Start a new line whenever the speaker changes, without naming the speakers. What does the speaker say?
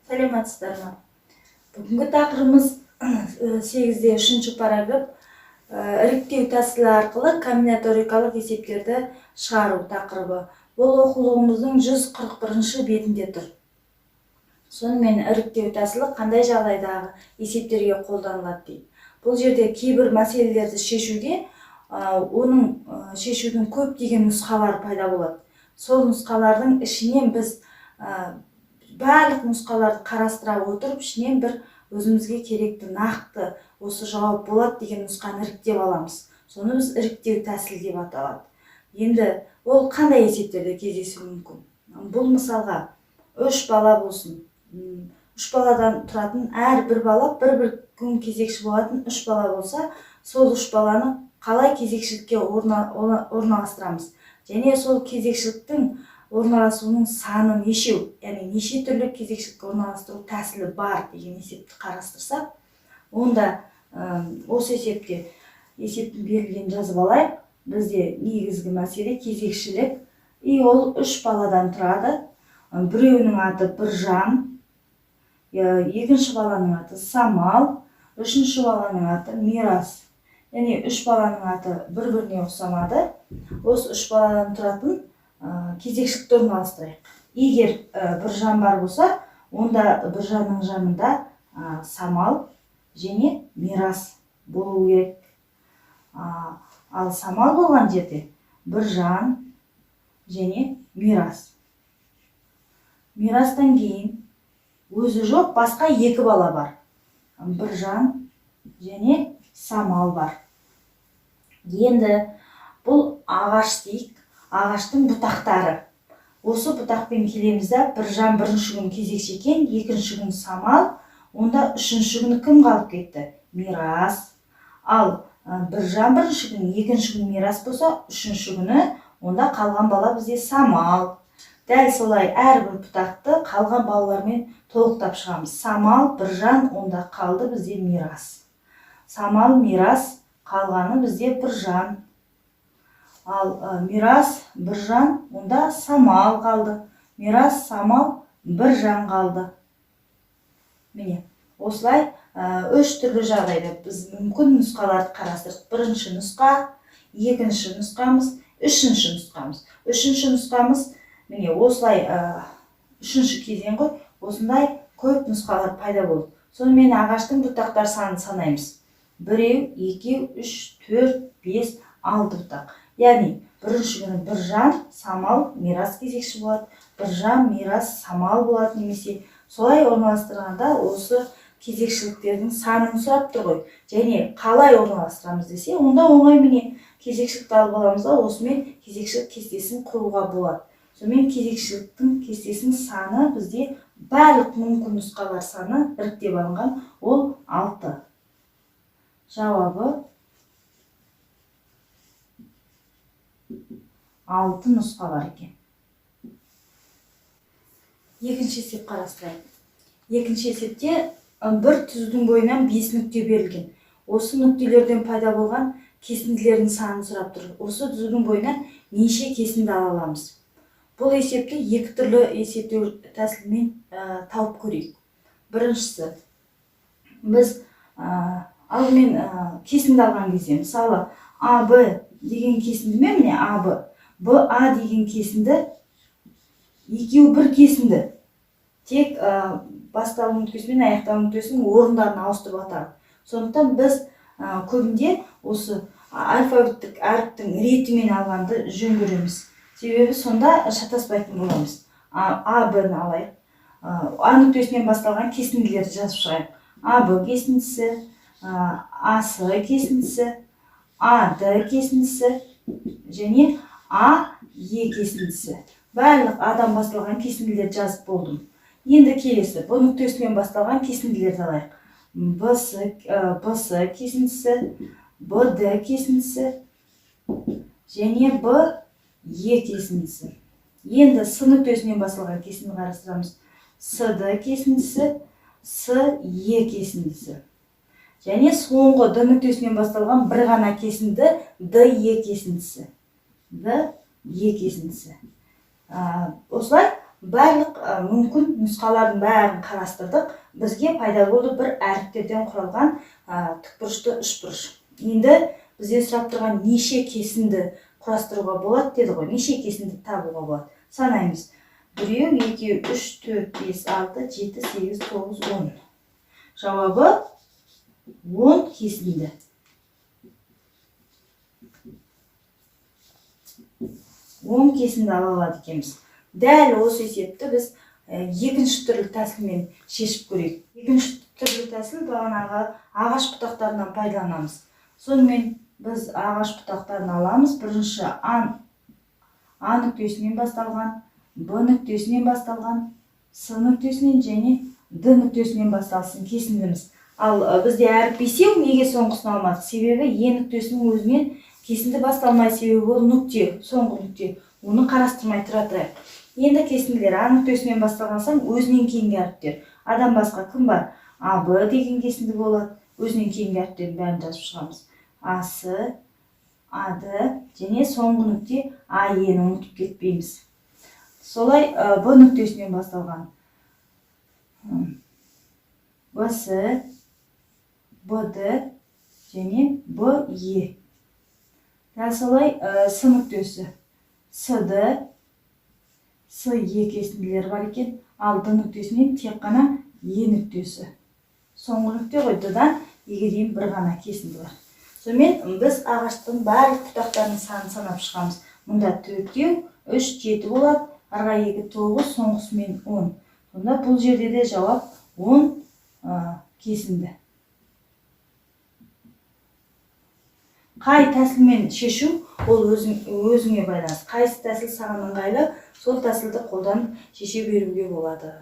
Саламатсыздар ма? Бүгінгі тақырыбымыз 8-де 3-ші параграф іріктеу тәсілі арқылы комбинаторикалық есептерді шығару тақырыбы. Бұл оқулығымыздың 141-ші бетінде тұр. Сонымен іріктеу тәсілі қандай жағдайдағы есептерге қолданылады дейді. Бұл жерде кейбір мәселелерді шешуде оның шешудің көптеген нұсқалары пайда болады. Сол нұсқалардың ішінен біз барлық нұсқаларды қарастыра отырып, ішінен бір өзімізге керекті нақты осы жауап болады деген нұсқаны іріктеп аламыз. Соны біз іріктеу тәсілі деп аталады. Енді ол қандай есептерде кездесуі мүмкін? Бұл мысалға 3 бала болсын. 3 баладан тұратын әр бір бала бір күн кезекші болатын 3 бала болса, сол 3 баланы қалай кезекшілікке орналастырамыз? Және сол кезекшіліктің орналасуының саны нешеу, яғни неше түрлі кезекшілікке орналастыру тәсілі бар деген есепті қарастырсақ, онда осы есептің берілгенін жазып алайық. Бізде негізгі мәселе кезекшілік. Ол 3 баладан тұрады. Біреуінің аты Біржан, екінші баланың аты Самал, үшінші баланың аты Мирас. Яғни 3 баланың аты бір-біріне ұқсамады. Осы 3 баладан тұратын кезекшілікті орналастырайық. Егер Біржан бар болса, онда Біржанның жанында Самал және Мирас болу керек. Ал Самал болған жерде Біржан және Мирас. Мирастан кейін өзі жоқ басқа 2 бала бар. Біржан және Самал бар. Енді бұл ағаш дейік. Ағаштың бұтақтары. Осы бұтақпен келемізді, Біржан бірінші күн кезекші екен, екінші күн Самал, онда үшінші күні кім қалып кетті? Мирас. Ал Біржан бірінші күн, екінші күн Мирас болса, үшінші күні онда қалған бала бізде Самал. Дәл солай әрбір бұтақты қалған балалармен толықтап шығамыз. Самал, Біржан, онда қалды бізде Мирас. Самал, Мирас, қалғаны бізде Біржан. Ал Мирас, Біржан, онда Самал қалды. Мирас, Самал, Біржан қалды. Міне, осылай 3 түрлі жағдайда біз мүмкін нұсқаларды қарастырдық. Бірінші нұсқа, екінші нұсқамыз, үшінші нұсқамыз. Үшінші нұсқамыз, міне, осылай 3-ші кезең ғой, осындай көп нұсқалар пайда болды. Сонымен ағаштың бұтақтар санын санаймыз. 1, 2, 3, 4, 5, 6 бұтақ. Яғни, бірінші күні Біржан, Самал, Мирас кезекші болады. Біржан, Мирас, Самал болады немесе. Солай орналастырғанда осы кезекшіліктердің санын сұрап тұр ғой. Және қалай орналастырамыз десе, онда оңай міне кезекшілікті алып аламыз да, осымен кезекшілік кестесін құруға болады. Сонымен кезекшіліктің кестесінің саны бізде барлық мүмкін нұсқалар саны іріктеп алынған, ол 6. Жауабы 6 нұсқа бар екен. Екінші есеп қарастырайық. Екінші есепте бір түзудің бойынан 5 нүкте берілген. Осы нүктелерден пайда болған кесінділердің санын сұрап тұр. Осы түзудің бойынан неше кесінді ала аламыз? Бұл есепті 2 түрлі есептеу тәсілімен тауып көрейік. Біріншісі, біз алдымен кесінді алған кезде, мысалы АБ деген кесінді ме, міне АБ, БА деген кесінді, екеуі бір кесінді. Тек басталу нүктесі мен аяқталу нүктесінің орындарын ауыстырып атады. Сондықтан біз көбінде осы алфавиттік әріптің ретімен алғанды жөн көреміз. Себебі сонда шатаспайтын боламыз. АБ-ны алайық. А нүктесінен басталған кесінділерді жазып шығайық. АБ кесіндісі, АС кесіндісі, АД кесіндісі және АЕ кесіндісі. Барлық Адан басталған кесінділерді жазып болдым. Енді келесі, Б нүктесінен басталған кесінділерді алайық. БС кесіндісі, БД кесіндісі және БЕ кесіндісі. Енді С нүктесінен басталған кесінді қарастырамыз. СД кесіндісі, СЕ кесіндісі. Және соңғы Д нүктесінен басталған бір ғана кесінді ДЕ кесіндісі. ДЕ кесіндісі. Осылай барлық мүмкін нұсқалардың бәрін қарастырдық. Бізге пайда болды бір әріптерден құралған тікбұрышты үшбұрыш. Енді бізден сұрап тұрған неше кесінді құрастыруға болады деді ғой. Неше кесінді табуға болады. Санаймыз. 1, 2, 3, 4, 5, 6, 7, 8, 9, 10. Жауабы 10 кесінді. 10 кесінді ала алады екенбіз. Дәл осы есепті біз екінші түрлі тәсілмен шешіп көрейік. Екінші түрлі тәсіл бағанағы ағаш бұтақтарынан пайдаланамыз. Сонымен біз ағаш бұтақтарын аламыз. Бірінші А нүктесінен басталған, Б нүктесінен басталған, С нүктесінен және Д нүктесінен басталсын кесіндіміз. Ал бізде әріп бесеу неге соңғысын алмады? Себебі Е нүктесінің өзінен кесінді басталмай, себебі ол нүкте, соңғы нүкте. Оны қарастырмай тұра тұрайық. Енді кесінділер А нүктесінен басталған соң өзінен кейінгі әріптер. Адам басқа кім бар? АБ деген кесінді болады. Өзінен кейінгі әріптердің бәрін жазып шығамыз. АС, АД және соңғы нүкте АЕ-ні ұмытып кетпейміз. Солай Б нүктесінен басталған БС, БД және БЕ. Дәл солай С нүктесі СД, СЕ кесінділері бар екен. Ал Д нүктесінен тек қана Е нүктесі. Соңғы нүкте ғой, Д-дан Е-ге дейін бір ғана кесінді бар. Сонымен біз ағаштың барлық бұтақтарының санын санап шығамыз. Мұнда 4-еу 3, 7 болады. Арға 2, 9, соңғысымен 10. Сонда бұл жерде де жауап 10 кесінді. Қай тәсілмен шешу, ол өзіңе байланысты. Қайсы тәсіл саған ыңғайлы, сол тәсілді қолданып шеше беруге болады.